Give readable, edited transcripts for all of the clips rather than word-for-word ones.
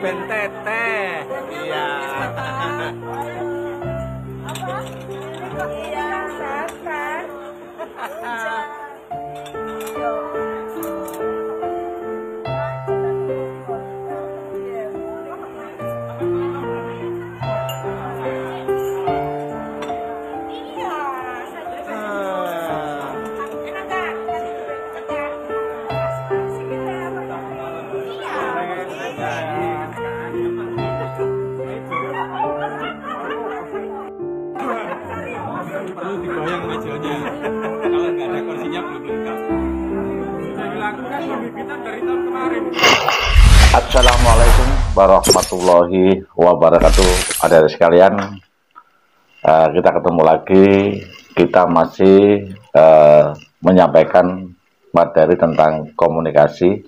bentete. Iya. Iya, Sasa. Perlu digoyang mejanya. Kalau nggak ada kursinya belum lengkap. Sudah dilakukan pembibitan dari tahun kemarin. Assalamualaikum warahmatullahi wabarakatuh. Adik-adik sekalian, kita ketemu lagi. Kita masih menyampaikan materi tentang komunikasi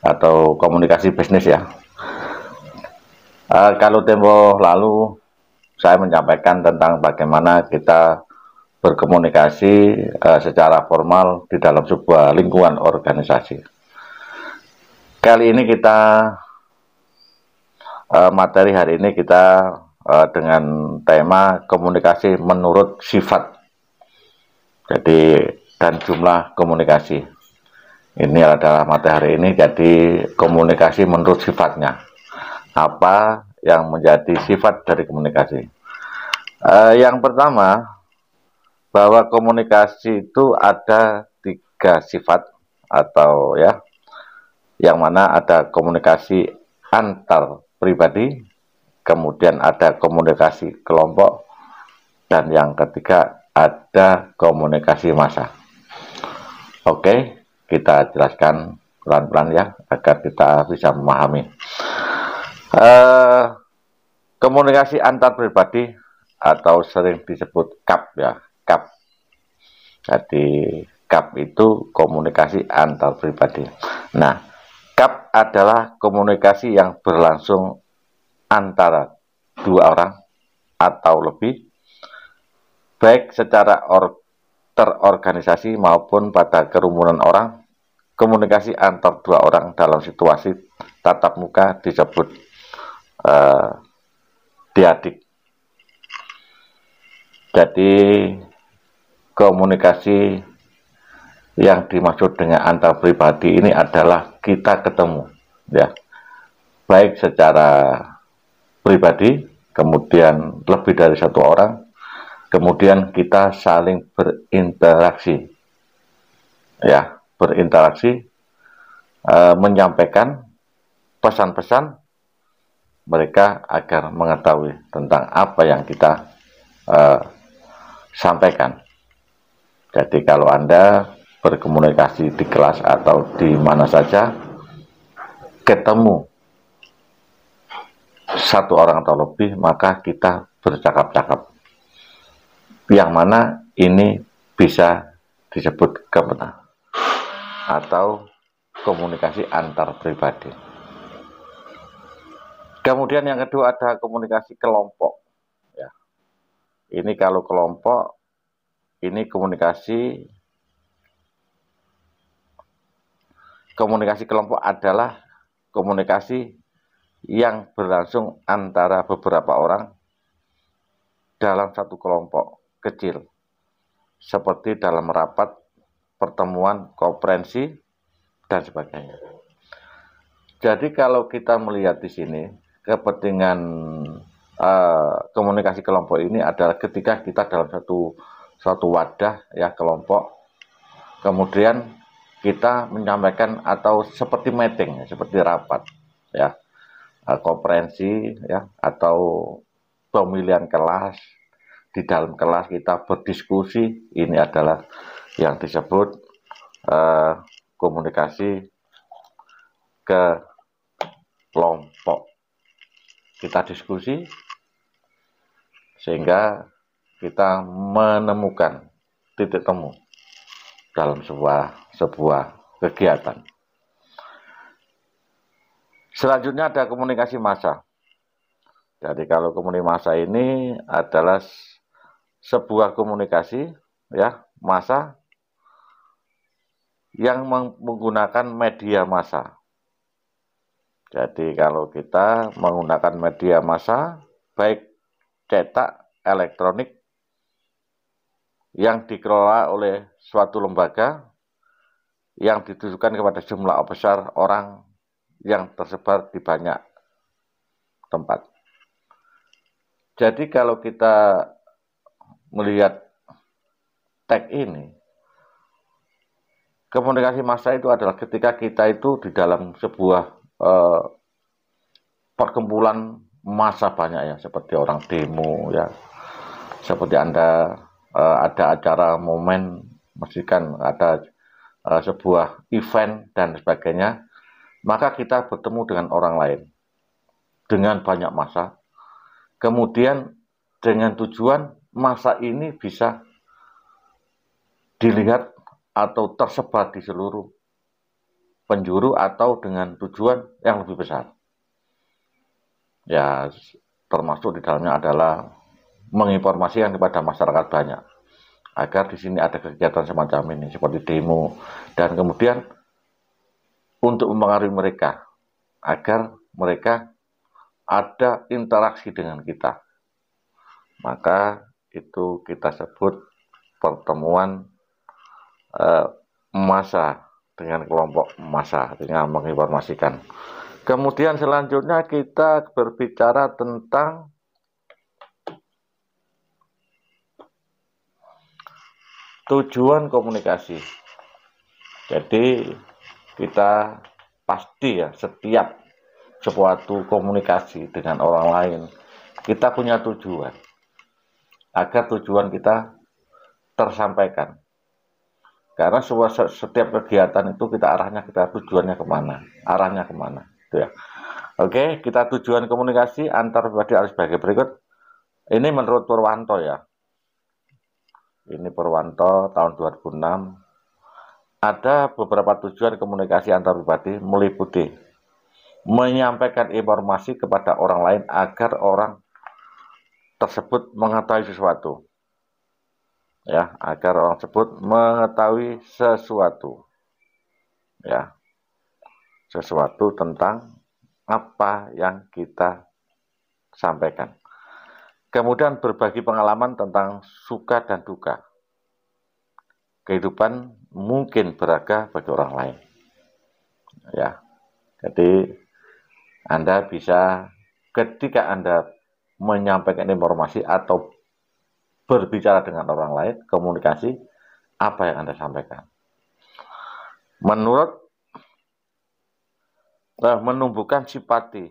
atau komunikasi bisnis ya. Kalau tempo lalu saya menyampaikan tentang bagaimana kita berkomunikasi secara formal di dalam sebuah lingkungan organisasi. Kali ini kita materi hari ini kita dengan tema komunikasi menurut sifat. Jadi dan jumlah komunikasi. Ini adalah materi hari ini, jadi komunikasi menurut sifatnya. Apa yang menjadi sifat dari komunikasi? Yang pertama, bahwa komunikasi itu ada 3 sifat atau ya, yang mana ada komunikasi antar pribadi, kemudian ada komunikasi kelompok, dan yang ketiga ada komunikasi massa. Oke, kita jelaskan pelan-pelan ya, agar kita bisa memahami. Komunikasi antar pribadi atau sering disebut KAP ya, KAP. Jadi KAP itu komunikasi antar pribadi. Nah, KAP adalah komunikasi yang berlangsung antara 2 orang atau lebih, baik secara terorganisasi maupun pada kerumunan orang. Komunikasi antar 2 orang dalam situasi tatap muka disebut diadik. Jadi komunikasi yang dimaksud dengan antar pribadi ini adalah kita ketemu ya, baik secara pribadi, kemudian lebih dari 1 orang, kemudian kita saling berinteraksi ya, menyampaikan pesan-pesan mereka agar mengetahui tentang apa yang kita sampaikan. Jadi kalau Anda berkomunikasi di kelas atau di mana saja, ketemu 1 orang atau lebih, maka kita bercakap-cakap, yang mana ini bisa disebut kebenaran atau komunikasi antar pribadi. Kemudian yang kedua ada komunikasi kelompok ya. Ini kalau kelompok, ini komunikasi kelompok adalah komunikasi yang berlangsung antara beberapa orang dalam satu kelompok kecil, seperti dalam rapat, pertemuan, konferensi, dan sebagainya. Jadi kalau kita melihat di sini, kepentingan komunikasi kelompok ini adalah ketika kita dalam suatu wadah ya, kelompok, kemudian kita menyampaikan atau seperti meeting, seperti rapat ya, konferensi ya, atau pemilihan kelas. Di dalam kelas kita berdiskusi, ini adalah yang disebut komunikasi kelompok. Kita diskusi sehingga kita menemukan titik temu dalam sebuah kegiatan. Selanjutnya ada komunikasi massa. Jadi kalau komunikasi massa ini adalah sebuah komunikasi ya, massa yang menggunakan media massa. Jadi kalau kita menggunakan media massa, baik cetak, elektronik, yang dikelola oleh suatu lembaga yang ditujukan kepada jumlah besar orang yang tersebar di banyak tempat. Jadi kalau kita melihat tag ini, komunikasi massa itu adalah ketika kita itu di dalam sebuah perkumpulan massa banyak ya, seperti orang demo ya, seperti Anda ada acara momen, mestikan ada sebuah event dan sebagainya, maka kita bertemu dengan orang lain dengan banyak massa, kemudian dengan tujuan massa ini bisa dilihat atau tersebar di seluruh penjuru atau dengan tujuan yang lebih besar. Ya, termasuk di dalamnya adalah menginformasikan kepada masyarakat banyak agar di sini ada kegiatan semacam ini seperti demo, dan kemudian untuk mempengaruhi mereka agar mereka ada interaksi dengan kita. Maka itu kita sebut pertemuan massa dengan kelompok massa dengan menginformasikan. Kemudian selanjutnya kita berbicara tentang tujuan komunikasi. Jadi kita pasti ya, setiap suatu komunikasi dengan orang lain, kita punya tujuan agar tujuan kita tersampaikan. Karena setiap kegiatan itu kita arahnya, kita tujuannya kemana, arahnya kemana. Ya. Oke, kita tujuan komunikasi antar pribadi harus sebagai berikut. Ini menurut Purwanto ya. Ini Purwanto tahun 2006. Ada beberapa tujuan komunikasi antar pribadi meliputi menyampaikan informasi kepada orang lain agar orang tersebut mengetahui sesuatu. Ya, agar orang tersebut mengetahui sesuatu. Ya. Sesuatu tentang apa yang kita sampaikan. Kemudian berbagi pengalaman tentang suka dan duka. Kehidupan mungkin beragam bagi orang lain. Ya. Jadi Anda bisa ketika Anda menyampaikan informasi atau berbicara dengan orang lain, komunikasi, apa yang Anda sampaikan. Menumbuhkan simpati,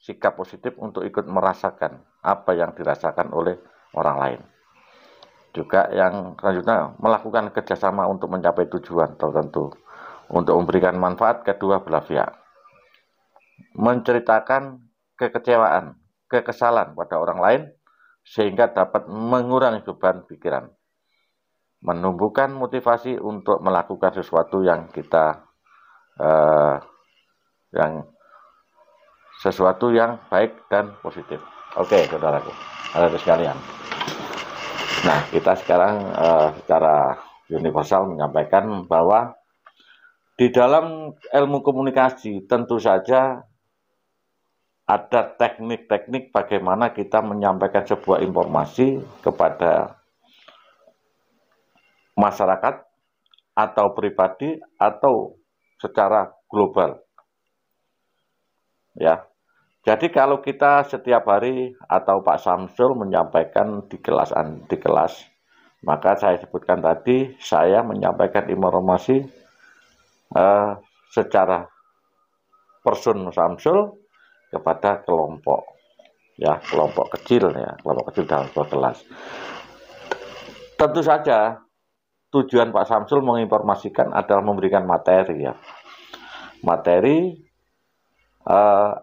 sikap positif untuk ikut merasakan apa yang dirasakan oleh orang lain. Juga yang selanjutnya melakukan kerjasama untuk mencapai tujuan tertentu untuk memberikan manfaat kedua belah pihak. Menceritakan kekecewaan, kekesalan pada orang lain sehingga dapat mengurangi beban pikiran. Menumbuhkan motivasi untuk melakukan sesuatu yang kita sesuatu yang baik dan positif. Oke, saudaraku, saudara sekalian. Nah, kita sekarang secara universal menyampaikan bahwa di dalam ilmu komunikasi tentu saja ada teknik-teknik bagaimana kita menyampaikan sebuah informasi kepada masyarakat atau pribadi atau secara global. Ya, jadi kalau kita setiap hari atau Pak Samsul menyampaikan di kelas, maka saya sebutkan tadi saya menyampaikan informasi secara person Samsul kepada kelompok, ya kelompok kecil dalam sebuah kelas. Tentu saja tujuan Pak Samsul menginformasikan adalah memberikan materi ya, materi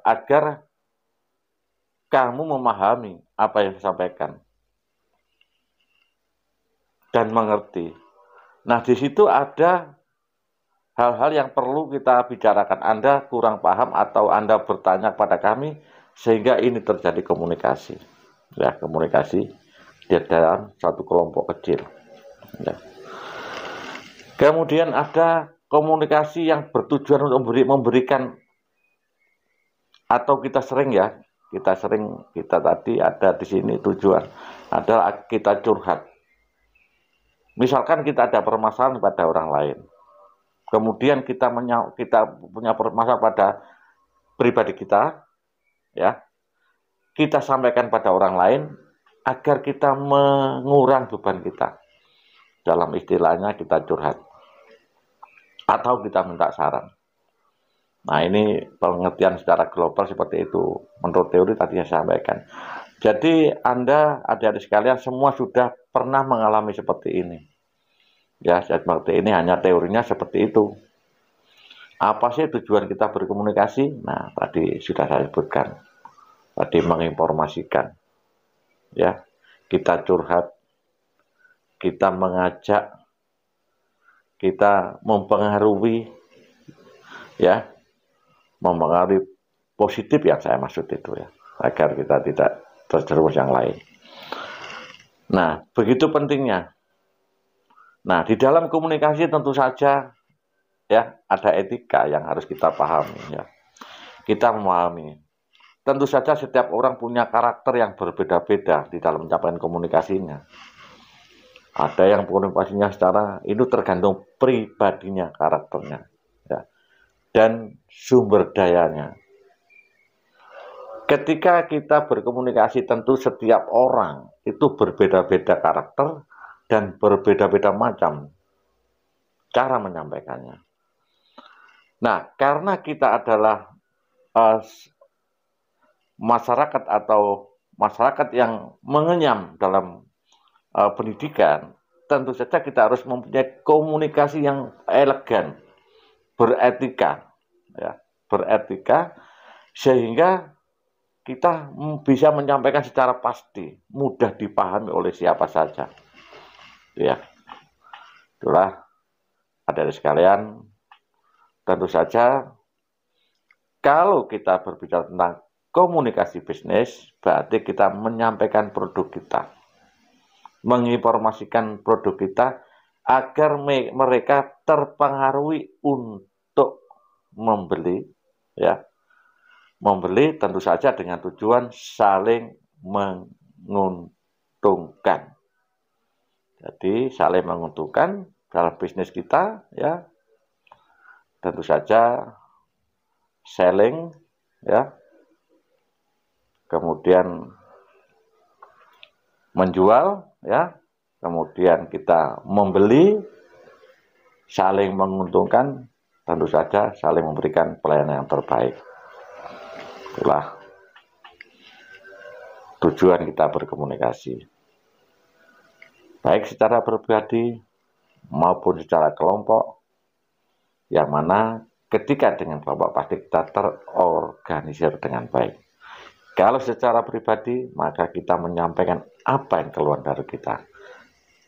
agar kamu memahami apa yang disampaikan dan mengerti. Nah, di situ ada hal-hal yang perlu kita bicarakan. Anda kurang paham atau Anda bertanya kepada kami sehingga ini terjadi komunikasi. Ya, komunikasi di dalam satu kelompok kecil. Ya. Kemudian ada komunikasi yang bertujuan untuk memberikan atau kita sering kita tadi ada di sini tujuan adalah kita curhat. Misalkan kita ada permasalahan pada orang lain, kemudian kita punya permasalahan pada pribadi kita, ya, kita sampaikan pada orang lain agar kita mengurang beban kita. Dalam istilahnya kita curhat atau kita minta saran. Nah, ini pengertian secara global seperti itu menurut teori tadi saya sampaikan. Jadi Anda, adik-adik sekalian, semua sudah pernah mengalami seperti ini. Ya, seperti ini, hanya teorinya seperti itu. Apa sih tujuan kita berkomunikasi? Nah, tadi sudah saya sebutkan. Tadi menginformasikan. Ya, kita curhat, kita mengajak, kita mempengaruhi, ya, mempengaruhi positif yang saya maksud itu, ya, agar kita tidak terjerumus yang lain. Nah, begitu pentingnya. Nah, di dalam komunikasi tentu saja, ya, ada etika yang harus kita pahami, ya. Kita memahami. Tentu saja setiap orang punya karakter yang berbeda-beda di dalam menyampaikan komunikasinya. Ada yang komunikasinya secara itu tergantung pribadinya, karakternya, ya, dan sumber dayanya. Ketika kita berkomunikasi, tentu setiap orang itu berbeda-beda karakter dan berbeda-beda macam cara menyampaikannya. Nah, karena kita adalah masyarakat atau masyarakat yang mengenyam dalam pendidikan, tentu saja kita harus mempunyai komunikasi yang elegan, beretika, ya, beretika, sehingga kita bisa menyampaikan secara pasti, mudah dipahami oleh siapa saja. Ya, itulah adik-adik sekalian. Tentu saja kalau kita berbicara tentang komunikasi bisnis, berarti kita menyampaikan produk kita, menginformasikan produk kita agar mereka terpengaruhi untuk membeli, ya, membeli tentu saja dengan tujuan saling menguntungkan. Jadi saling menguntungkan dalam bisnis kita, ya, tentu saja selling, ya, kemudian menjual, ya, kemudian kita membeli, saling menguntungkan, tentu saja saling memberikan pelayanan yang terbaik. Itulah tujuan kita berkomunikasi, baik secara pribadi maupun secara kelompok, yang mana ketika dengan kelompok pasti kita terorganisir dengan baik. Kalau secara pribadi, maka kita menyampaikan apa yang keluar dari kita.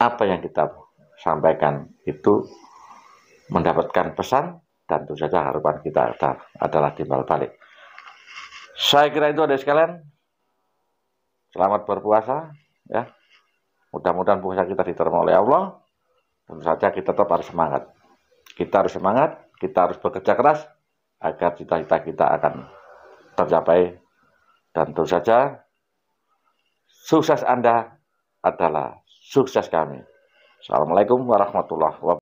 Apa yang kita sampaikan itu mendapatkan pesan, dan tentu saja harapan kita adalah timbal balik. Saya kira itu adik sekalian. Selamat berpuasa, ya. Mudah-mudahan puasa kita diterima oleh Allah. Tentu saja kita tetap harus semangat. Kita harus semangat, kita harus bekerja keras agar cita-cita kita akan tercapai. Dan tentu saja sukses Anda adalah sukses kami. Assalamualaikum warahmatullahi wabarakatuh.